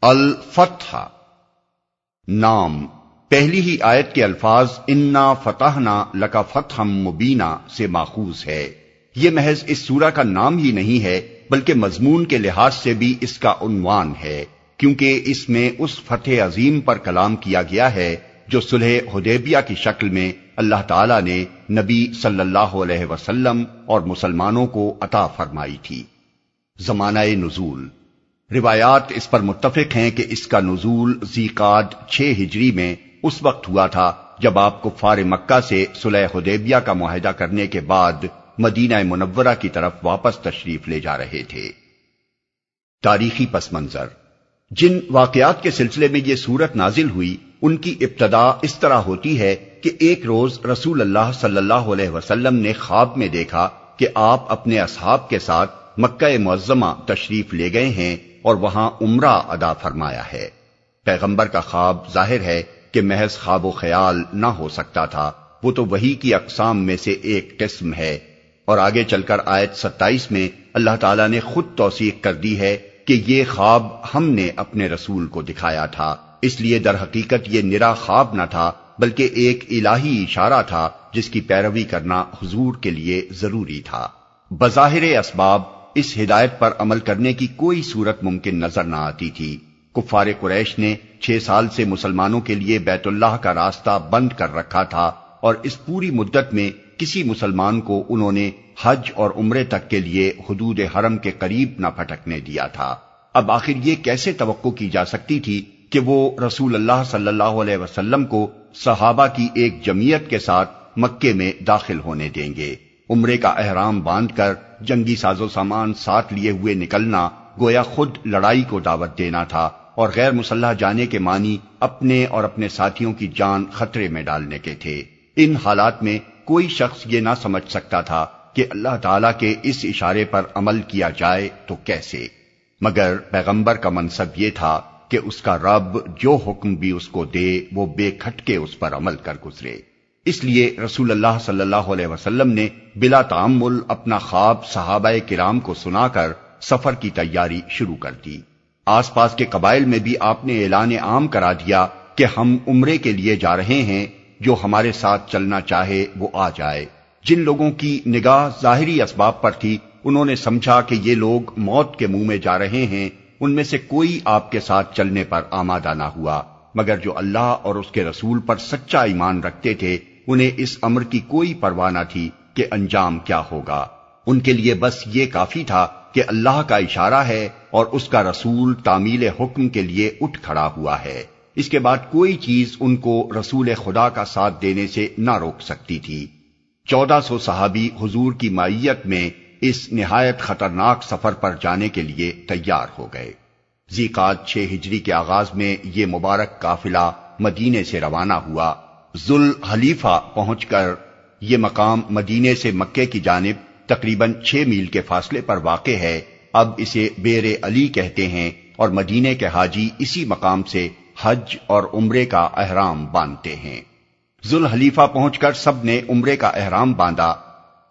الفتح نام پہلی ہی آیت کے الفاظ انا فتحنا لک فتحا مبینا سے ماخوذ ہے۔ یہ محض اس سورہ کا نام ہی نہیں ہے بلکہ مضمون کے لحاظ سے بھی اس کا عنوان ہے، کیونکہ اس میں اس فتح عظیم پر کلام کیا گیا ہے جو صلح حدیبیہ کی شکل میں اللہ تعالیٰ نے نبی صلی اللہ علیہ وسلم اور مسلمانوں کو عطا فرمائی تھی۔ زمانہ نزول، روایات اس پر متفق ہیں کہ اس کا نزول ذیقعد 6 ہجری میں اس وقت ہوا تھا جب آپ کفار مکہ سے صلح حدیبیہ کا معاہدہ کرنے کے بعد مدینہ منورہ کی طرف واپس تشریف لے جا رہے تھے۔ تاریخی پس منظر، جن واقعات کے سلسلے میں یہ سورت نازل ہوئی ان کی ابتدا اس طرح ہوتی ہے کہ ایک روز رسول اللہ صلی اللہ علیہ وسلم نے خواب میں دیکھا کہ آپ اپنے اصحاب کے ساتھ مکہ معظمہ تشریف لے گئے ہیں اور وہاں عمرہ ادا فرمایا ہے۔ پیغمبر کا خواب ظاہر ہے کہ محض خواب و خیال نہ ہو سکتا تھا، وہ تو وحی کی اقسام میں سے ایک قسم ہے، اور آگے چل کر آیت 27 میں اللہ تعالیٰ نے خود توثیق کر دی ہے کہ یہ خواب ہم نے اپنے رسول کو دکھایا تھا، اس لیے در حقیقت یہ نرا خواب نہ تھا بلکہ ایک الہی اشارہ تھا جس کی پیروی کرنا حضور کے لیے ضروری تھا۔ بظاہر اسباب اس ہدایت پر عمل کرنے کی کوئی صورت ممکن نظر نہ آتی تھی۔ کفار قریش نے 6 سال سے مسلمانوں کے لیے بیت اللہ کا راستہ بند کر رکھا تھا، اور اس پوری مدت میں کسی مسلمان کو انہوں نے حج اور عمرے تک کے لیے حدود حرم کے قریب نہ پھٹکنے دیا تھا۔ اب آخر یہ کیسے توقع کی جا سکتی تھی کہ وہ رسول اللہ صلی اللہ علیہ وسلم کو صحابہ کی ایک جمعیت کے ساتھ مکے میں داخل ہونے دیں گے؟ عمرے کا احرام باندھ کر جنگی ساز و سامان ساتھ لیے ہوئے نکلنا گویا خود لڑائی کو دعوت دینا تھا، اور غیر مسلح جانے کے معنی اپنے اور اپنے ساتھیوں کی جان خطرے میں ڈالنے کے تھے۔ ان حالات میں کوئی شخص یہ نہ سمجھ سکتا تھا کہ اللہ تعالیٰ کے اس اشارے پر عمل کیا جائے تو کیسے، مگر پیغمبر کا منصب یہ تھا کہ اس کا رب جو حکم بھی اس کو دے وہ بے کھٹکے اس پر عمل کر گزرے۔ اس لیے رسول اللہ صلی اللہ علیہ وسلم نے بلا تعمل اپنا خواب صحابہ کرام کو سنا کر سفر کی تیاری شروع کر دی۔ آس پاس کے قبائل میں بھی آپ نے اعلان عام کرا دیا کہ ہم عمرے کے لیے جا رہے ہیں، جو ہمارے ساتھ چلنا چاہے وہ آ جائے۔ جن لوگوں کی نگاہ ظاہری اسباب پر تھی انہوں نے سمجھا کہ یہ لوگ موت کے منہ میں جا رہے ہیں، ان میں سے کوئی آپ کے ساتھ چلنے پر آمادہ نہ ہوا، مگر جو اللہ اور اس کے رسول پر سچا ایمان رکھتے تھے انہیں اس امر کی کوئی پرواہ نہ تھی کہ انجام کیا ہوگا۔ ان کے لیے بس یہ کافی تھا کہ اللہ کا اشارہ ہے اور اس کا رسول تعمیل حکم کے لیے اٹھ کھڑا ہوا ہے، اس کے بعد کوئی چیز ان کو رسول خدا کا ساتھ دینے سے نہ روک سکتی تھی۔ 1400 صحابی حضور کی معیت میں اس نہایت خطرناک سفر پر جانے کے لیے تیار ہو گئے۔ ذیقعد 6 ہجری کے آغاز میں یہ مبارک قافلہ مدینے سے روانہ ہوا۔ ذوالحلیفہ پہنچ کر، یہ مقام مدینے سے مکے کی جانب تقریباً 6 میل کے فاصلے پر واقع ہے، اب اسے بیر علی کہتے ہیں، اور مدینے کے حاجی اسی مقام سے حج اور عمرے کا احرام باندھتے ہیں۔ ذوالحلیفہ پہنچ کر سب نے عمرے کا احرام باندھا۔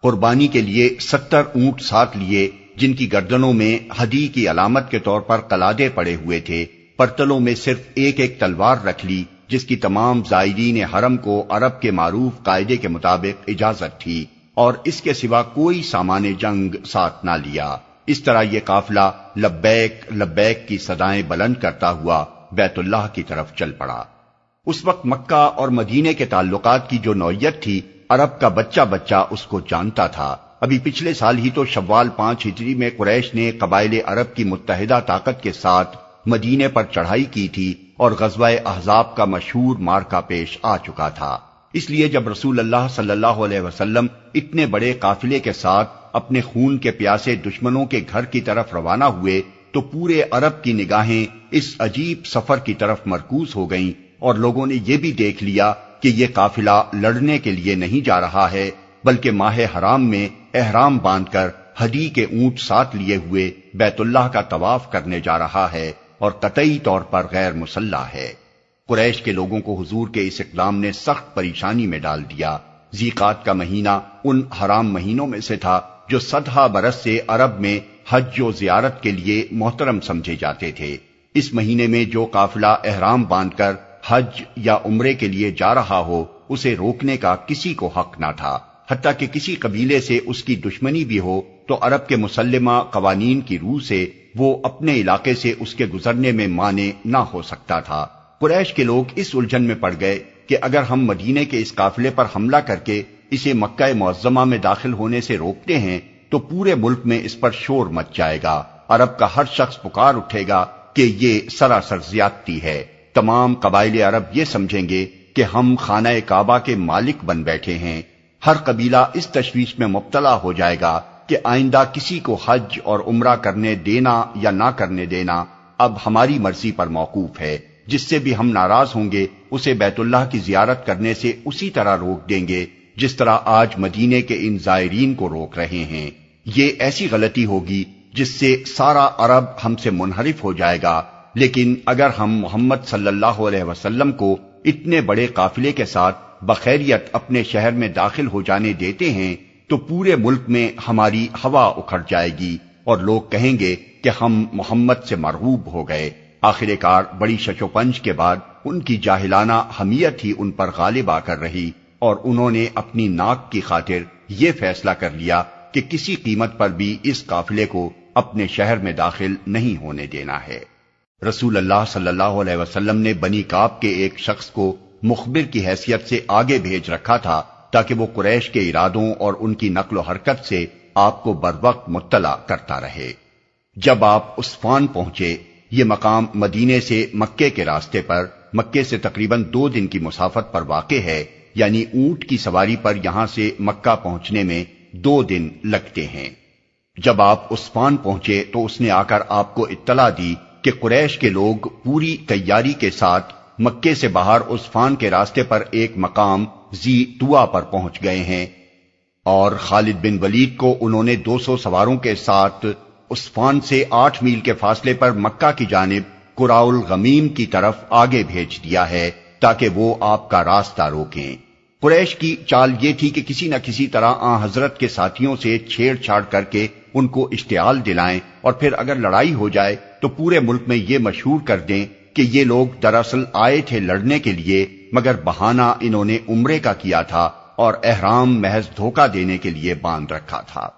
قربانی کے لیے 70 اونٹ ساتھ لیے جن کی گردنوں میں ہدی کی علامت کے طور پر قلادے پڑے ہوئے تھے، پرتلوں میں صرف ایک ایک تلوار رکھ لی جس کی تمام زائرین حرم کو عرب کے معروف قاعدے کے مطابق اجازت تھی، اور اس کے سوا کوئی سامان جنگ ساتھ نہ لیا۔ اس طرح یہ قافلہ لبیک لبیک کی صدائیں بلند کرتا ہوا بیت اللہ کی طرف چل پڑا۔ اس وقت مکہ اور مدینے کے تعلقات کی جو نوعیت تھی، عرب کا بچہ بچہ اس کو جانتا تھا۔ ابھی پچھلے سال ہی تو شوال 5 ہجری میں قریش نے قبائل عرب کی متحدہ طاقت کے ساتھ مدینے پر چڑھائی کی تھی، اور غزوہ احزاب کا مشہور معرکہ پیش آ چکا تھا۔ اس لیے جب رسول اللہ صلی اللہ علیہ وسلم اتنے بڑے قافلے کے ساتھ اپنے خون کے پیاسے دشمنوں کے گھر کی طرف روانہ ہوئے تو پورے عرب کی نگاہیں اس عجیب سفر کی طرف مرکوز ہو گئیں، اور لوگوں نے یہ بھی دیکھ لیا کہ یہ قافلہ لڑنے کے لیے نہیں جا رہا ہے بلکہ ماہ حرام میں احرام باندھ کر ہدی کے اونٹ ساتھ لیے ہوئے بیت اللہ کا طواف کرنے جا رہا ہے، اور قطعی طور پر غیر مسلح ہے۔ قریش کے لوگوں کو حضور کے اس اقدام نے سخت پریشانی میں ڈال دیا۔ ذیقعد کا مہینہ ان حرام مہینوں میں سے تھا جو 100 برس سے عرب میں حج و زیارت کے لیے محترم سمجھے جاتے تھے۔ اس مہینے میں جو قافلہ احرام باندھ کر حج یا عمرے کے لیے جا رہا ہو اسے روکنے کا کسی کو حق نہ تھا، حتیٰ کہ کسی قبیلے سے اس کی دشمنی بھی ہو تو عرب کے مسلمہ قوانین کی روح سے وہ اپنے علاقے سے اس کے گزرنے میں مانع نہ ہو سکتا تھا۔ قریش کے لوگ اس الجھن میں پڑ گئے کہ اگر ہم مدینے کے اس قافلے پر حملہ کر کے اسے مکہ معظمہ میں داخل ہونے سے روکتے ہیں تو پورے ملک میں اس پر شور مچ جائے گا، عرب کا ہر شخص پکار اٹھے گا کہ یہ سراسر زیادتی ہے، تمام قبائل عرب یہ سمجھیں گے کہ ہم خانہ کعبہ کے مالک بن بیٹھے ہیں۔ ہر قبیلہ اس تشویش میں مبتلا ہو جائے گا کہ آئندہ کسی کو حج اور عمرہ کرنے دینا یا نہ کرنے دینا اب ہماری مرضی پر موقوف ہے، جس سے بھی ہم ناراض ہوں گے اسے بیت اللہ کی زیارت کرنے سے اسی طرح روک دیں گے جس طرح آج مدینے کے ان زائرین کو روک رہے ہیں۔ یہ ایسی غلطی ہوگی جس سے سارا عرب ہم سے منحرف ہو جائے گا، لیکن اگر ہم محمد صلی اللہ علیہ وسلم کو اتنے بڑے قافلے کے ساتھ بخیریت اپنے شہر میں داخل ہو جانے دیتے ہیں تو پورے ملک میں ہماری ہوا اکھڑ جائے گی اور لوگ کہیں گے کہ ہم محمد سے مرغوب ہو گئے۔ آخر کار بڑی شش و پنج کے بعد ان کی جاہلانہ حمیت ہی ان پر غالب آ کر رہی اور انہوں نے اپنی ناک کی خاطر یہ فیصلہ کر لیا کہ کسی قیمت پر بھی اس قافلے کو اپنے شہر میں داخل نہیں ہونے دینا ہے۔ رسول اللہ صلی اللہ علیہ وسلم نے بنی کعب کے ایک شخص کو مخبر کی حیثیت سے آگے بھیج رکھا تھا تاکہ وہ قریش کے ارادوں اور ان کی نقل و حرکت سے آپ کو بروقت مطلع کرتا رہے۔ جب آپ عصفان پہنچے، یہ مقام مدینے سے مکے کے راستے پر مکے سے تقریباً 2 دن کی مسافت پر واقع ہے، یعنی اونٹ کی سواری پر یہاں سے مکہ پہنچنے میں 2 دن لگتے ہیں۔ جب آپ عصفان پہنچے تو اس نے آ کر آپ کو اطلاع دی کہ قریش کے لوگ پوری تیاری کے ساتھ مکے سے باہر عصفان کے راستے پر ایک مقام ذی طوا پر پہنچ گئے ہیں، اور خالد بن ولید کو انہوں نے 200 سواروں کے ساتھ عصفان سے 8 میل کے فاصلے پر مکہ کی جانب قراء الغمیم کی طرف آگے بھیج دیا ہے تاکہ وہ آپ کا راستہ روکیں۔ قریش کی چال یہ تھی کہ کسی نہ کسی طرح آن حضرت کے ساتھیوں سے چھیڑ چھاڑ کر کے ان کو اشتعال دلائیں، اور پھر اگر لڑائی ہو جائے تو پورے ملک میں یہ مشہور کر دیں کہ یہ لوگ دراصل آئے تھے لڑنے کے لیے، مگر بہانہ انہوں نے عمرے کا کیا تھا اور احرام محض دھوکہ دینے کے لیے باندھ رکھا تھا۔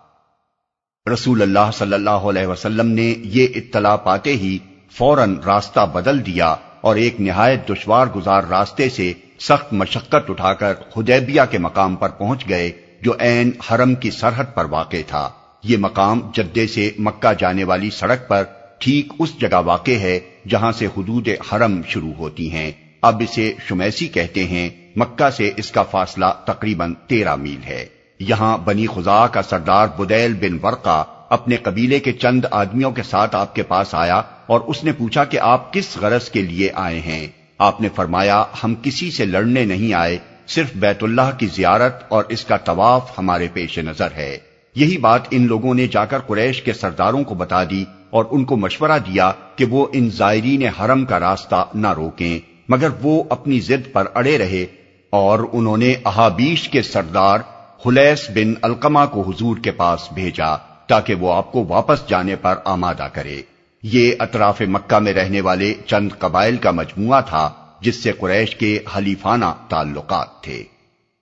رسول اللہ صلی اللہ علیہ وسلم نے یہ اطلاع پاتے ہی فوراً راستہ بدل دیا اور ایک نہایت دشوار گزار راستے سے سخت مشقت اٹھا کر حدیبیہ کے مقام پر پہنچ گئے جو عین حرم کی سرحد پر واقع تھا۔ یہ مقام جدے سے مکہ جانے والی سڑک پر ٹھیک اس جگہ واقع ہے جہاں سے حدود حرم شروع ہوتی ہیں۔ اب اسے شمیسی کہتے ہیں۔ مکہ سے اس کا فاصلہ تقریباً 13 میل ہے۔ یہاں بنی خزاعہ کا سردار بدیل بن ورقہ اپنے قبیلے کے چند آدمیوں کے ساتھ آپ کے پاس آیا اور اس نے پوچھا کہ آپ کس غرض کے لیے آئے ہیں؟ آپ نے فرمایا ہم کسی سے لڑنے نہیں آئے، صرف بیت اللہ کی زیارت اور اس کا طواف ہمارے پیش نظر ہے۔ یہی بات ان لوگوں نے جا کر قریش کے سرداروں کو بتا دی اور ان کو مشورہ دیا کہ وہ ان زائرین حرم کا راستہ نہ روکیں، مگر وہ اپنی ضد پر اڑے رہے اور انہوں نے احابیش کے سردار خلیس بن علقمہ کو حضور کے پاس بھیجا تاکہ وہ آپ کو واپس جانے پر آمادہ کرے۔ یہ اطراف مکہ میں رہنے والے چند قبائل کا مجموعہ تھا جس سے قریش کے حلیفانہ تعلقات تھے۔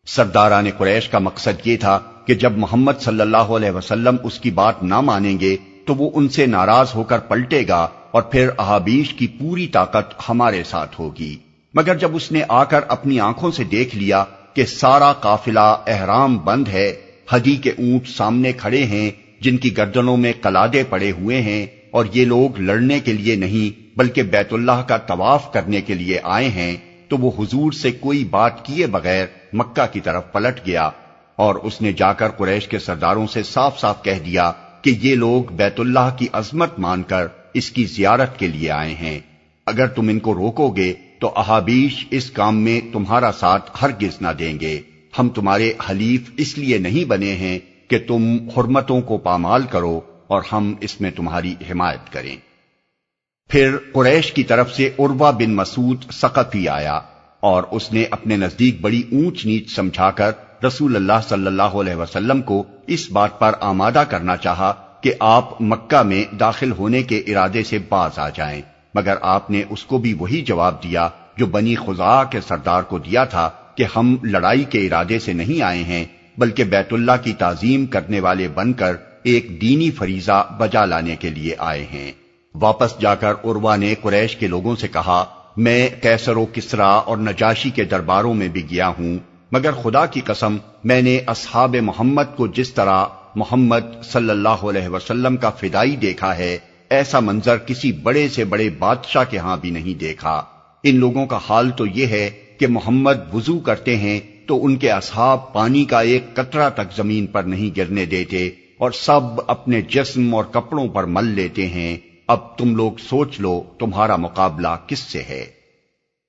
سرداران قریش کا مقصد یہ تھا کہ جب محمد صلی اللہ علیہ وسلم اس کی بات نہ مانیں گے تو وہ ان سے ناراض ہو کر پلٹے گا اور پھر احابیش کی پوری طاقت ہمارے ساتھ ہوگی۔ مگر جب اس نے آ کر اپنی آنکھوں سے دیکھ لیا کہ سارا قافلہ احرام بند ہے، ہدی کے اونٹ سامنے کھڑے ہیں جن کی گردنوں میں قلادے پڑے ہوئے ہیں، اور یہ لوگ لڑنے کے لیے نہیں بلکہ بیت اللہ کا طواف کرنے کے لیے آئے ہیں، تو وہ حضور سے کوئی بات کیے بغیر مکہ کی طرف پلٹ گیا اور اس نے جا کر قریش کے سرداروں سے صاف صاف کہہ دیا کہ یہ لوگ بیت اللہ کی عظمت مان کر اس کی زیارت کے لیے آئے ہیں۔ اگر تم ان کو روکو گے تو احابیش اس کام میں تمہارا ساتھ ہرگز نہ دیں گے۔ ہم تمہارے حلیف اس لیے نہیں بنے ہیں کہ تم حرمتوں کو پامال کرو اور ہم اس میں تمہاری حمایت کریں۔ پھر قریش کی طرف سے عروہ بن مسعود ثقفی آیا اور اس نے اپنے نزدیک بڑی اونچ نیچ سمجھا کر رسول اللہ صلی اللہ علیہ وسلم کو اس بات پر آمادہ کرنا چاہا کہ آپ مکہ میں داخل ہونے کے ارادے سے باز آ جائیں، مگر آپ نے اس کو بھی وہی جواب دیا جو بنی خزاعہ کے سردار کو دیا تھا کہ ہم لڑائی کے ارادے سے نہیں آئے ہیں بلکہ بیت اللہ کی تعظیم کرنے والے بن کر ایک دینی فریضہ بجا لانے کے لیے آئے ہیں۔ واپس جا کر عروہ نے قریش کے لوگوں سے کہا، میں کیسر و کسریٰ اور نجاشی کے درباروں میں بھی گیا ہوں، مگر خدا کی قسم میں نے اصحاب محمد کو جس طرح محمد صلی اللہ علیہ وسلم کا فدائی دیکھا ہے، ایسا منظر کسی بڑے سے بڑے بادشاہ کے ہاں بھی نہیں دیکھا۔ ان لوگوں کا حال تو یہ ہے کہ محمد وضو کرتے ہیں تو ان کے اصحاب پانی کا ایک قطرہ تک زمین پر نہیں گرنے دیتے اور سب اپنے جسم اور کپڑوں پر مل لیتے ہیں۔ اب تم لوگ سوچ لو تمہارا مقابلہ کس سے ہے۔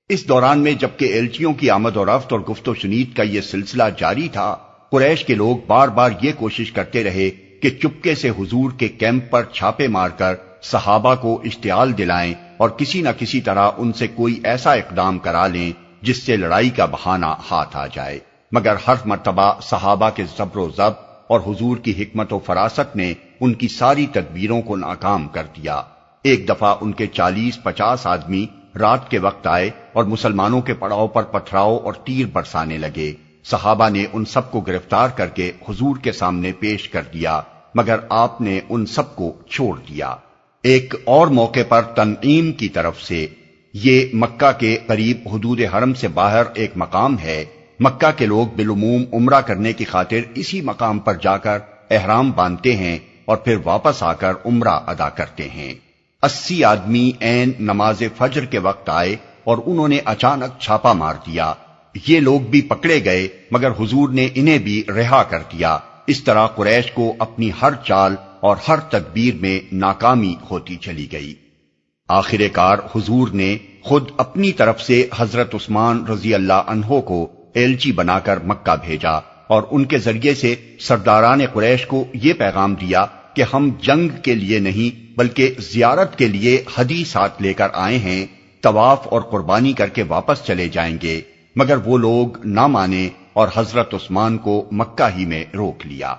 اس دوران میں جبکہ ایلچیوں کی آمد و رفت اور گفت و شنید کا یہ سلسلہ جاری تھا، قریش کے لوگ بار بار یہ کوشش کرتے رہے کہ چپکے سے حضور کے کیمپ پر چھاپے مار کر صحابہ کو اشتعال دلائیں اور کسی نہ کسی طرح ان سے کوئی ایسا اقدام کرا لیں جس سے لڑائی کا بہانہ ہاتھ آ جائے، مگر ہر مرتبہ صحابہ کے زبر و ضبط اور حضور کی حکمت و فراست نے ان کی ساری تدبیروں کو ناکام کر دیا۔ ایک دفعہ ان کے 40-50 آدمی رات کے وقت آئے اور مسلمانوں کے پڑاؤ پر پتھراؤ اور تیر برسانے لگے۔ صحابہ نے ان سب کو گرفتار کر کے حضور کے سامنے پیش کر دیا، مگر آپ نے ان سب کو چھوڑ دیا۔ ایک اور موقع پر تنعیم کی طرف سے، یہ مکہ کے قریب حدود حرم سے باہر ایک مقام ہے، مکہ کے لوگ بالعموم عمرہ کرنے کی خاطر اسی مقام پر جا کر احرام باندھتے ہیں اور پھر واپس آ کر عمرہ ادا کرتے ہیں۔ 80 آدمی عین نماز فجر کے وقت آئے اور انہوں نے اچانک چھاپا مار دیا۔ یہ لوگ بھی پکڑے گئے مگر حضور نے انہیں بھی رہا کر دیا۔ اس طرح قریش کو اپنی ہر چال اور ہر تدبیر میں ناکامی ہوتی چلی گئی۔ آخر کار حضور نے خود اپنی طرف سے حضرت عثمان رضی اللہ عنہ کو ایلچی بنا کر مکہ بھیجا اور ان کے ذریعے سے سرداران قریش کو یہ پیغام دیا کہ ہم جنگ کے لیے نہیں بلکہ زیارت کے لیے ہدی ساتھ لے کر آئے ہیں، طواف اور قربانی کر کے واپس چلے جائیں گے، مگر وہ لوگ نہ مانے اور حضرت عثمان کو مکہ ہی میں روک لیا۔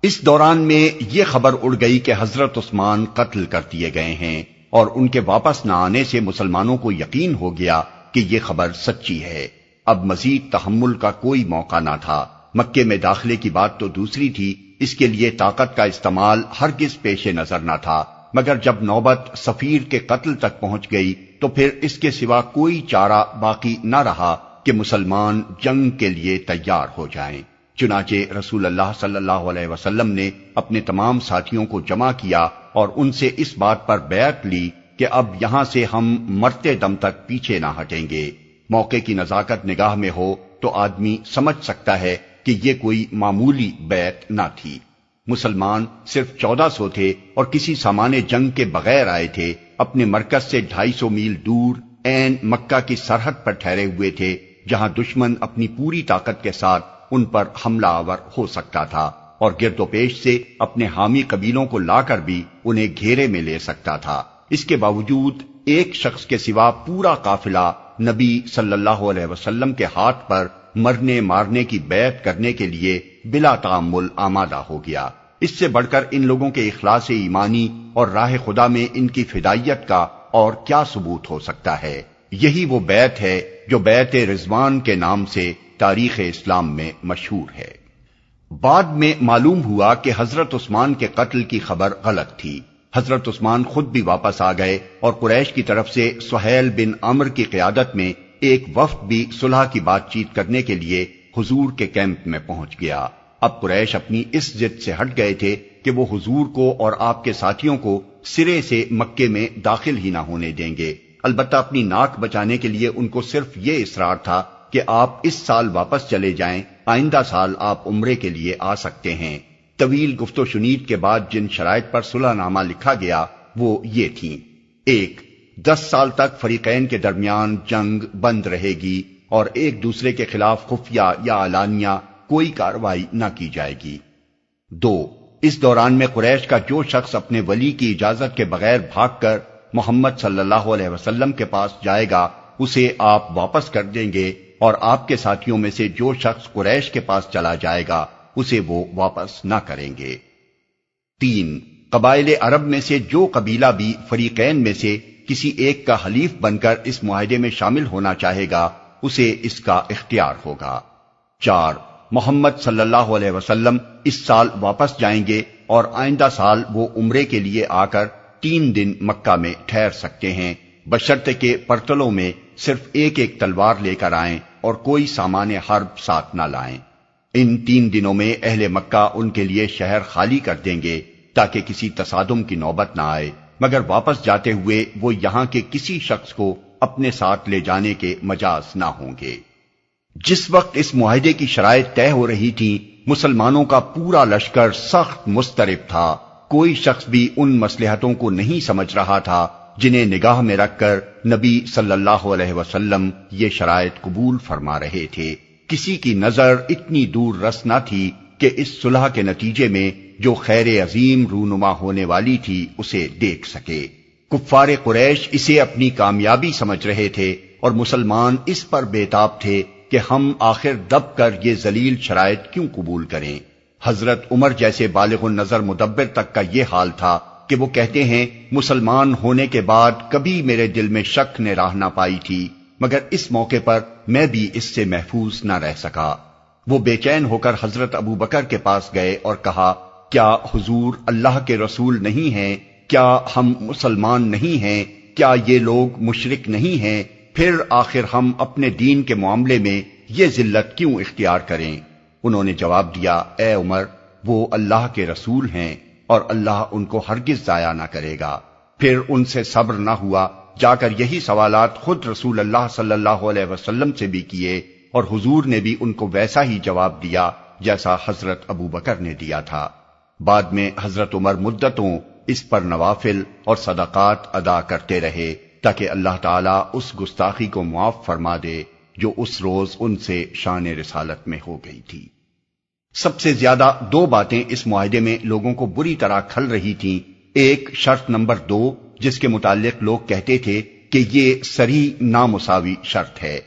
اس دوران میں یہ خبر اڑ گئی کہ حضرت عثمان قتل کر دیے گئے ہیں اور ان کے واپس نہ آنے سے مسلمانوں کو یقین ہو گیا کہ یہ خبر سچی ہے۔ اب مزید تحمل کا کوئی موقع نہ تھا۔ مکے میں داخلے کی بات تو دوسری تھی، اس کے لیے طاقت کا استعمال ہرگز پیش نظر نہ تھا، مگر جب نوبت سفیر کے قتل تک پہنچ گئی تو پھر اس کے سوا کوئی چارہ باقی نہ رہا کہ مسلمان جنگ کے لیے تیار ہو جائیں۔ چنانچہ رسول اللہ صلی اللہ علیہ وسلم نے اپنے تمام ساتھیوں کو جمع کیا اور ان سے اس بات پر بیعت لی کہ اب یہاں سے ہم مرتے دم تک پیچھے نہ ہٹیں گے۔ موقع کی نزاکت نگاہ میں ہو تو آدمی سمجھ سکتا ہے کہ یہ کوئی معمولی بیعت نہ تھی۔ مسلمان صرف 1400 تھے اور کسی سامان جنگ کے بغیر آئے تھے، اپنے مرکز سے 250 میل دور عین مکہ کی سرحد پر ٹھہرے ہوئے تھے، جہاں دشمن اپنی پوری طاقت کے ساتھ ان پر حملہ آور ہو سکتا تھا اور گرد و پیش سے اپنے حامی قبیلوں کو لا کر بھی انہیں گھیرے میں لے سکتا تھا۔ اس کے باوجود ایک شخص کے سوا پورا قافلہ نبی صلی اللہ علیہ وسلم کے ہاتھ پر مرنے مارنے کی بیعت کرنے کے لیے بلا تعامل آمادہ ہو گیا۔ اس سے بڑھ کر ان لوگوں کے اخلاص ایمانی اور راہ خدا میں ان کی فدائیت کا اور کیا ثبوت ہو سکتا ہے۔ یہی وہ بیعت ہے جو بیعت رضوان کے نام سے تاریخ اسلام میں مشہور ہے۔ بعد میں معلوم ہوا کہ حضرت عثمان کے قتل کی خبر غلط تھی۔ حضرت عثمان خود بھی واپس آ گئے اور قریش کی طرف سے سہیل بن عمرو کی قیادت میں ایک وفد بھی صلح کی بات چیت کرنے کے لیے حضور کے کیمپ میں پہنچ گیا۔ اب قریش اپنی اس ضد سے ہٹ گئے تھے کہ وہ حضور کو اور آپ کے ساتھیوں کو سرے سے مکے میں داخل ہی نہ ہونے دیں گے۔ البتہ اپنی ناک بچانے کے لیے ان کو صرف یہ اصرار تھا کہ آپ اس سال واپس چلے جائیں، آئندہ سال آپ عمرے کے لیے آ سکتے ہیں۔ طویل گفت و شنید کے بعد جن شرائط پر صلح نامہ لکھا گیا وہ یہ تھیں: 1. 10 سال تک فریقین کے درمیان جنگ بند رہے گی اور ایک دوسرے کے خلاف خفیہ یا علانیہ کوئی کارروائی نہ کی جائے گی۔ 2. اس دوران میں قریش کا جو شخص اپنے ولی کی اجازت کے بغیر بھاگ کر محمد صلی اللہ علیہ وسلم کے پاس جائے گا اسے آپ واپس کر دیں گے، اور آپ کے ساتھیوں میں سے جو شخص قریش کے پاس چلا جائے گا اسے وہ واپس نہ کریں گے۔ 3. قبائل عرب میں سے جو قبیلہ بھی فریقین میں سے کسی ایک کا حلیف بن کر اس معاہدے میں شامل ہونا چاہے گا اسے اس کا اختیار ہوگا۔ 4 محمد صلی اللہ علیہ وسلم اس سال واپس جائیں گے اور آئندہ سال وہ عمرے کے لیے آ کر 3 دن مکہ میں ٹھہر سکتے ہیں، بشرطے کہ پرتلوں میں صرف ایک ایک تلوار لے کر آئیں اور کوئی سامان حرب ساتھ نہ لائیں۔ ان 3 دنوں میں اہل مکہ ان کے لیے شہر خالی کر دیں گے تاکہ کسی تصادم کی نوبت نہ آئے، مگر واپس جاتے ہوئے وہ یہاں کے کسی شخص کو اپنے ساتھ لے جانے کے مجاز نہ ہوں گے۔ جس وقت اس معاہدے کی شرائط طے ہو رہی تھی، مسلمانوں کا پورا لشکر سخت مضطرب تھا۔ کوئی شخص بھی ان مصلحتوں کو نہیں سمجھ رہا تھا جنہیں نگاہ میں رکھ کر نبی صلی اللہ علیہ وسلم یہ شرائط قبول فرما رہے تھے۔ کسی کی نظر اتنی دور رس نہ تھی کہ اس صلح کے نتیجے میں جو خیر عظیم رونما ہونے والی تھی اسے دیکھ سکے۔ کفار قریش اسے اپنی کامیابی سمجھ رہے تھے اور مسلمان اس پر بےتاب تھے کہ ہم آخر دب کر یہ ذلیل شرائط کیوں قبول کریں۔ حضرت عمر جیسے بالغ النظر مدبر تک کا یہ حال تھا کہ وہ کہتے ہیں مسلمان ہونے کے بعد کبھی میرے دل میں شک نے راہ نہ پائی تھی، مگر اس موقع پر میں بھی اس سے محفوظ نہ رہ سکا۔ وہ بے چین ہو کر حضرت ابو بکر کے پاس گئے اور کہا، کیا حضور اللہ کے رسول نہیں ہیں؟ کیا ہم مسلمان نہیں ہیں؟ کیا یہ لوگ مشرک نہیں ہیں؟ پھر آخر ہم اپنے دین کے معاملے میں یہ ذلت کیوں اختیار کریں؟ انہوں نے جواب دیا، اے عمر، وہ اللہ کے رسول ہیں اور اللہ ان کو ہرگز ضائع نہ کرے گا۔ پھر ان سے صبر نہ ہوا، جا کر یہی سوالات خود رسول اللہ صلی اللہ علیہ وسلم سے بھی کیے اور حضور نے بھی ان کو ویسا ہی جواب دیا جیسا حضرت ابو بکر نے دیا تھا۔ بعد میں حضرت عمر مدتوں اس پر نوافل اور صدقات ادا کرتے رہے تاکہ اللہ تعالیٰ اس گستاخی کو معاف فرما دے جو اس روز ان سے شان رسالت میں ہو گئی تھی۔ سب سے زیادہ 2 باتیں اس معاہدے میں لوگوں کو بری طرح کھل رہی تھیں۔ ایک شرط نمبر 2 جس کے متعلق لوگ کہتے تھے کہ یہ صریح نامساوی شرط ہے۔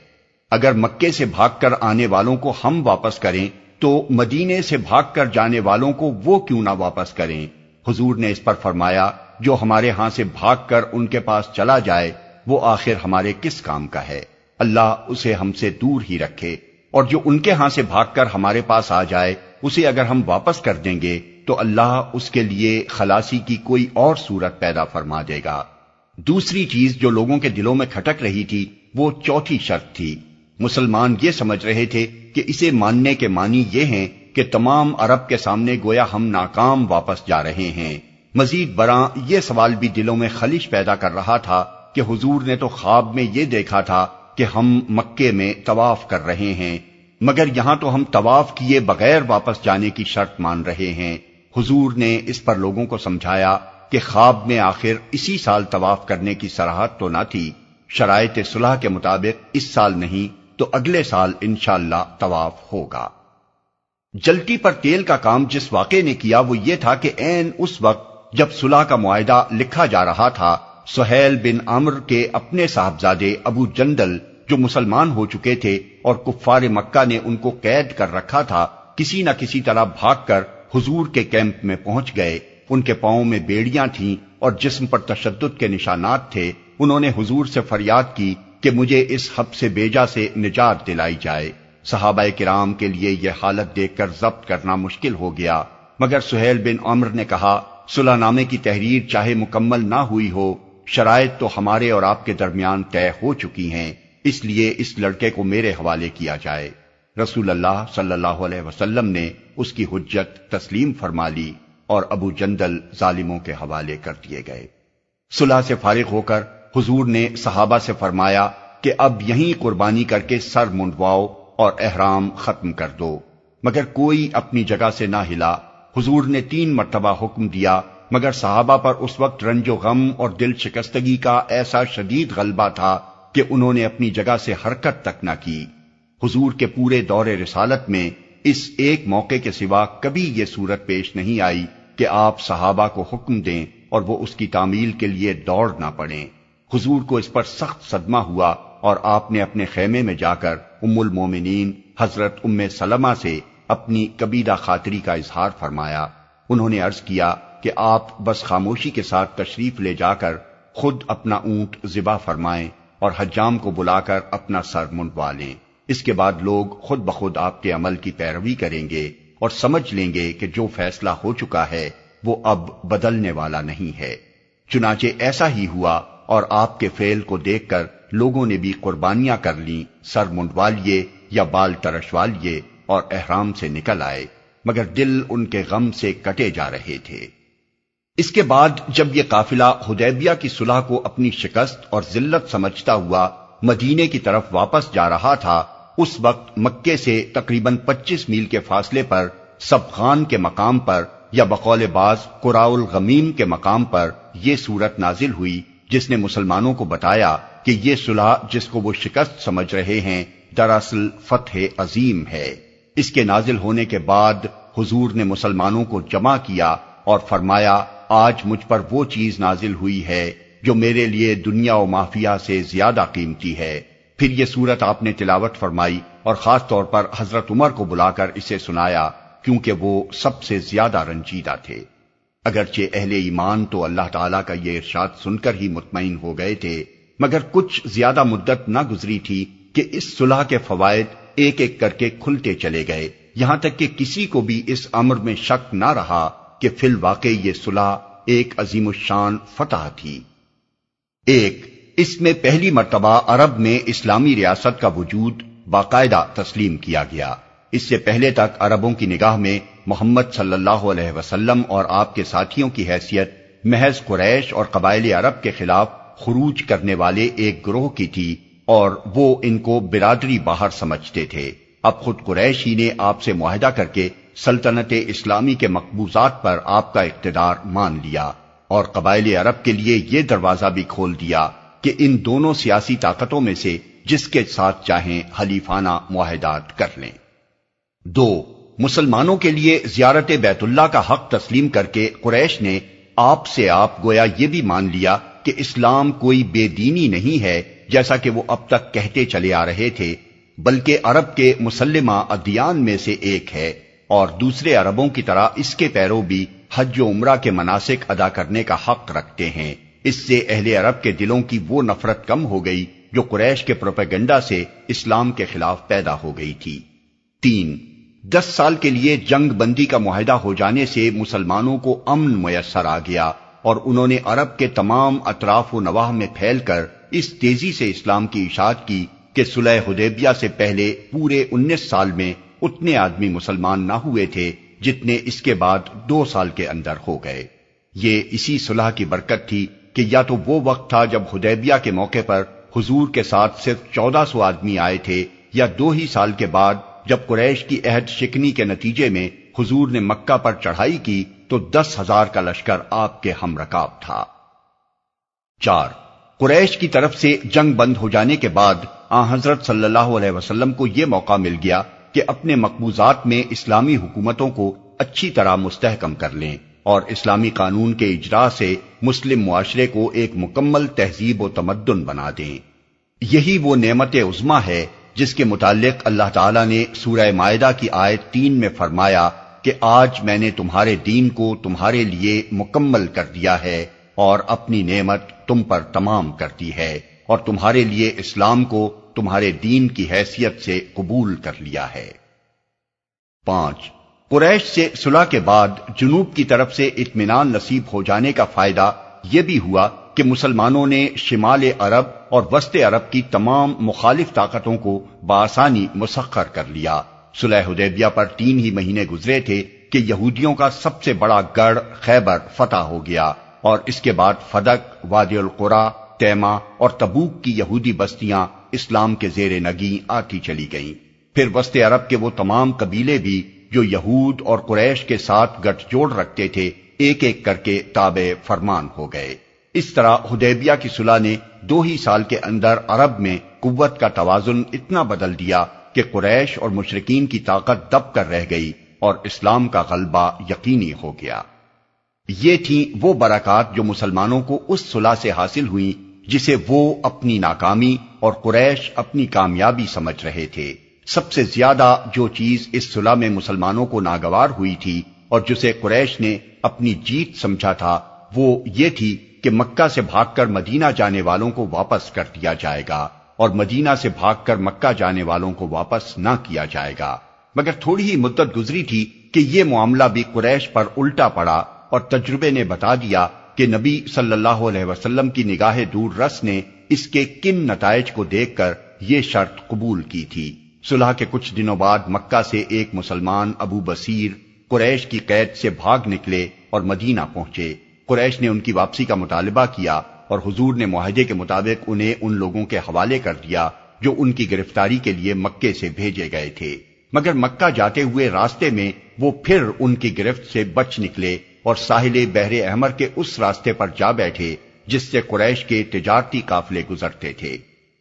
اگر مکے سے بھاگ کر آنے والوں کو ہم واپس کریں تو مدینے سے بھاگ کر جانے والوں کو وہ کیوں نہ واپس کریں؟ حضور نے اس پر فرمایا، جو ہمارے ہاں سے بھاگ کر ان کے پاس چلا جائے وہ آخر ہمارے کس کام کا ہے؟ اللہ اسے ہم سے دور ہی رکھے، اور جو ان کے ہاں سے بھاگ کر ہمارے پاس آ جائے اسے اگر ہم واپس کر دیں گے تو اللہ اس کے لیے خلاصی کی کوئی اور صورت پیدا فرما دے گا۔ دوسری چیز جو لوگوں کے دلوں میں کھٹک رہی تھی وہ چوتھی شرط تھی۔ مسلمان یہ سمجھ رہے تھے کہ اسے ماننے کے معنی یہ ہیں کہ تمام عرب کے سامنے گویا ہم ناکام واپس جا رہے ہیں۔ مزید برآں یہ سوال بھی دلوں میں خلش پیدا کر رہا تھا کہ حضور نے تو خواب میں یہ دیکھا تھا کہ ہم مکے میں طواف کر رہے ہیں، مگر یہاں تو ہم طواف کیے بغیر واپس جانے کی شرط مان رہے ہیں۔ حضور نے اس پر لوگوں کو سمجھایا کہ خواب میں آخر اسی سال طواف کرنے کی صراحت تو نہ تھی، شرائط صلح کے مطابق اس سال نہیں تو اگلے سال انشاءاللہ طواف ہوگا۔ جلتی پر تیل کا کام جس واقعے نے کیا وہ یہ تھا کہ عین اس وقت جب صلح کا معاہدہ لکھا جا رہا تھا، سہیل بن عمرو کے اپنے صاحبزادے ابو جندل جو مسلمان ہو چکے تھے اور کفار مکہ نے ان کو قید کر رکھا تھا، کسی نہ کسی طرح بھاگ کر حضور کے کیمپ میں پہنچ گئے۔ ان کے پاؤں میں بیڑیاں تھیں اور جسم پر تشدد کے نشانات تھے۔ انہوں نے حضور سے فریاد کی کہ مجھے اس حبس بیجا سے نجات دلائی جائے۔ صحابہ کرام کے لیے یہ حالت دیکھ کر ضبط کرنا مشکل ہو گیا، مگر سہیل بن عمرو نے کہا، صلح نامے کی تحریر چاہے مکمل نہ ہوئی ہو، شرائط تو ہمارے اور آپ کے درمیان طے ہو چکی ہیں، اس لیے اس لڑکے کو میرے حوالے کیا جائے۔ رسول اللہ صلی اللہ علیہ وسلم نے اس کی حجت تسلیم فرما لی اور ابو جندل ظالموں کے حوالے کر دیے گئے۔ صلح سے فارغ ہو کر حضور نے صحابہ سے فرمایا کہ اب یہیں قربانی کر کے سر منڈواؤ اور احرام ختم کر دو، مگر کوئی اپنی جگہ سے نہ ہلا۔ حضور نے 3 مرتبہ حکم دیا، مگر صحابہ پر اس وقت رنج و غم اور دل شکستگی کا ایسا شدید غلبہ تھا کہ انہوں نے اپنی جگہ سے حرکت تک نہ کی۔ حضور کے پورے دور رسالت میں اس ایک موقع کے سوا کبھی یہ صورت پیش نہیں آئی کہ آپ صحابہ کو حکم دیں اور وہ اس کی تعمیل کے لیے دوڑ نہ پڑیں۔ حضور کو اس پر سخت صدمہ ہوا اور آپ نے اپنے خیمے میں جا کر ام المومنین حضرت ام سلمہ سے اپنی کبیدہ خاطری کا اظہار فرمایا۔ انہوں نے عرض کیا کہ آپ بس خاموشی کے ساتھ تشریف لے جا کر خود اپنا اونٹ ذبح فرمائیں اور حجام کو بلا کر اپنا سر منڈوا لیں۔ اس کے بعد لوگ خود بخود آپ کے عمل کی پیروی کریں گے اور سمجھ لیں گے کہ جو فیصلہ ہو چکا ہے وہ اب بدلنے والا نہیں ہے۔ چنانچہ ایسا ہی ہوا، اور آپ کے فعل کو دیکھ کر لوگوں نے بھی قربانیاں کر لیں، سر منڈوا لیے یا بال ترشوا لیے اور احرام سے نکل آئے، مگر دل ان کے غم سے کٹے جا رہے تھے۔ اس کے بعد جب یہ قافلہ حدیبیہ کی صلح کو اپنی شکست اور ذلت سمجھتا ہوا مدینے کی طرف واپس جا رہا تھا، اس وقت مکے سے تقریباً 25 میل کے فاصلے پر سبخان کے مقام پر، یا بقول بعض قراء الغمیم کے مقام پر یہ سورت نازل ہوئی، جس نے مسلمانوں کو بتایا کہ یہ صلح جس کو وہ شکست سمجھ رہے ہیں دراصل فتح عظیم ہے۔ اس کے نازل ہونے کے بعد حضور نے مسلمانوں کو جمع کیا اور فرمایا، آج مجھ پر وہ چیز نازل ہوئی ہے جو میرے لیے دنیا و مافیہ سے زیادہ قیمتی ہے۔ پھر یہ سورت آپ نے تلاوت فرمائی اور خاص طور پر حضرت عمر کو بلا کر اسے سنایا، کیونکہ وہ سب سے زیادہ رنجیدہ تھے۔ اگرچہ اہل ایمان تو اللہ تعالیٰ کا یہ ارشاد سن کر ہی مطمئن ہو گئے تھے، مگر کچھ زیادہ مدت نہ گزری تھی کہ اس صلح کے فوائد ایک ایک کر کے کھلتے چلے گئے، یہاں تک کہ کسی کو بھی اس امر میں شک نہ رہا کہ فی الواقع یہ صلح ایک عظیم الشان فتح تھی۔ ایک، اس میں پہلی مرتبہ عرب میں اسلامی ریاست کا وجود باقاعدہ تسلیم کیا گیا۔ اس سے پہلے تک عربوں کی نگاہ میں محمد صلی اللہ علیہ وسلم اور آپ کے ساتھیوں کی حیثیت محض قریش اور قبائل عرب کے خلاف خروج کرنے والے ایک گروہ کی تھی، اور وہ ان کو برادری باہر سمجھتے تھے۔ اب خود قریش ہی نے آپ سے معاہدہ کر کے سلطنت اسلامی کے مقبوضات پر آپ کا اقتدار مان لیا، اور قبائل عرب کے لیے یہ دروازہ بھی کھول دیا کہ ان دونوں سیاسی طاقتوں میں سے جس کے ساتھ چاہیں حلیفانہ معاہدات کر لیں۔ دو، مسلمانوں کے لیے زیارت بیت اللہ کا حق تسلیم کر کے قریش نے آپ سے گویا یہ بھی مان لیا کہ اسلام کوئی بے دینی نہیں ہے جیسا کہ وہ اب تک کہتے چلے آ رہے تھے، بلکہ عرب کے مسلمہ ادیان میں سے ایک ہے، اور دوسرے عربوں کی طرح اس کے پیرو بھی حج و عمرہ کے مناسک ادا کرنے کا حق رکھتے ہیں۔ اس سے اہل عرب کے دلوں کی وہ نفرت کم ہو گئی جو قریش کے پروپیگنڈا سے اسلام کے خلاف پیدا ہو گئی تھی۔ تین، 10 سال کے لیے جنگ بندی کا معاہدہ ہو جانے سے مسلمانوں کو امن میسر آ گیا، اور انہوں نے عرب کے تمام اطراف و نواح میں پھیل کر اس تیزی سے اسلام کی اشاعت کی کہ صلح حدیبیہ سے پہلے پورے 19 سال میں اتنے آدمی مسلمان نہ ہوئے تھے جتنے اس کے بعد 2 سال کے اندر ہو گئے۔ یہ اسی صلح کی برکت تھی کہ یا تو وہ وقت تھا جب حدیبیہ کے موقع پر حضور کے ساتھ صرف 1400 آدمی آئے تھے، یا 2 ہی سال کے بعد جب قریش کی عہد شکنی کے نتیجے میں حضور نے مکہ پر چڑھائی کی تو 10,000 کا لشکر آپ کے ہم رکاب تھا۔ 4، قریش کی طرف سے جنگ بند ہو جانے کے بعد حضرت صلی اللہ علیہ وسلم کو یہ موقع مل گیا کہ اپنے مقبوضات میں اسلامی حکومتوں کو اچھی طرح مستحکم کر لیں اور اسلامی قانون کے اجراء سے مسلم معاشرے کو ایک مکمل تہذیب و تمدن بنا دیں۔ یہی وہ نعمت عظمیٰ ہے جس کے متعلق اللہ تعالیٰ نے سورہ مائدہ کی آیت 3 میں فرمایا کہ آج میں نے تمہارے دین کو تمہارے لیے مکمل کر دیا ہے اور اپنی نعمت تم پر تمام کر دی ہے، اور تمہارے لیے اسلام کو تمہارے دین کی حیثیت سے قبول کر لیا ہے۔ 5، قریش سے صلح کے بعد جنوب کی طرف سے اطمینان نصیب ہو جانے کا فائدہ یہ بھی ہوا کہ مسلمانوں نے شمال عرب اور وسط عرب کی تمام مخالف طاقتوں کو بآسانی مسخر کر لیا۔ صلح حدیبیہ پر 3 ہی مہینے گزرے تھے کہ یہودیوں کا سب سے بڑا گڑھ خیبر فتح ہو گیا، اور اس کے بعد فدق، وادی القرا، تیمہ اور تبوک کی یہودی بستیاں اسلام کے زیر نگیں آتی چلی گئیں۔ پھر وسط عرب کے وہ تمام قبیلے بھی جو یہود اور قریش کے ساتھ گٹھ جوڑ رکھتے تھے ایک ایک کر کے تابع فرمان ہو گئے۔ اس طرح حدیبیہ کی صلح نے 2 ہی سال کے اندر عرب میں قوت کا توازن اتنا بدل دیا کہ قریش اور مشرکین کی طاقت دب کر رہ گئی اور اسلام کا غلبہ یقینی ہو گیا۔ یہ تھیں وہ برکات جو مسلمانوں کو اس صلح سے حاصل ہوئیں جسے وہ اپنی ناکامی اور قریش اپنی کامیابی سمجھ رہے تھے۔ سب سے زیادہ جو چیز اس صلح میں مسلمانوں کو ناگوار ہوئی تھی اور جسے قریش نے اپنی جیت سمجھا تھا وہ یہ تھی کہ مکہ سے بھاگ کر مدینہ جانے والوں کو واپس کر دیا جائے گا اور مدینہ سے بھاگ کر مکہ جانے والوں کو واپس نہ کیا جائے گا، مگر تھوڑی ہی مدت گزری تھی کہ یہ معاملہ بھی قریش پر الٹا پڑا اور تجربے نے بتا دیا کہ نبی صلی اللہ علیہ وسلم کی نگاہ دور رس نے اس کے کن نتائج کو دیکھ کر یہ شرط قبول کی تھی۔ صلح کے کچھ دنوں بعد مکہ سے ایک مسلمان ابو بصیر قریش کی قید سے بھاگ نکلے اور مدینہ پہنچے۔ قریش نے ان کی واپسی کا مطالبہ کیا اور حضور نے معاہدے کے مطابق انہیں ان لوگوں کے حوالے کر دیا جو ان کی گرفتاری کے لیے مکے سے بھیجے گئے تھے، مگر مکہ جاتے ہوئے راستے میں وہ پھر ان کی گرفت سے بچ نکلے اور ساحل بحر احمر کے اس راستے پر جا بیٹھے جس سے قریش کے تجارتی قافلے گزرتے تھے۔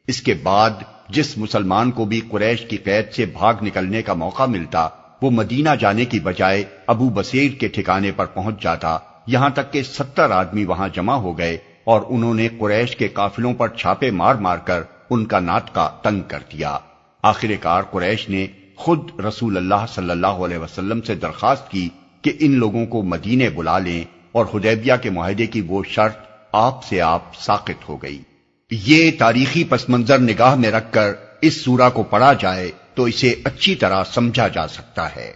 اس کے بعد جس مسلمان کو بھی قریش کی قید سے بھاگ نکلنے کا موقع ملتا وہ مدینہ جانے کی بجائے ابو بصیر کے ٹھکانے پر پہنچ جاتا، یہاں تک کہ 70 آدمی وہاں جمع ہو گئے اور انہوں نے قریش کے قافلوں پر چھاپے مار مار کر ان کا ناطقہ تنگ کر دیا۔ آخر کار قریش نے خود رسول اللہ صلی اللہ علیہ وسلم سے درخواست کی کہ ان لوگوں کو مدینے بلا لیں اور حدیبیہ کے معاہدے کی وہ شرط آپ سے آپ ساقط ہو گئی۔ یہ تاریخی پس منظر نگاہ میں رکھ کر اس سورہ کو پڑھا جائے تو اسے اچھی طرح سمجھا جا سکتا ہے۔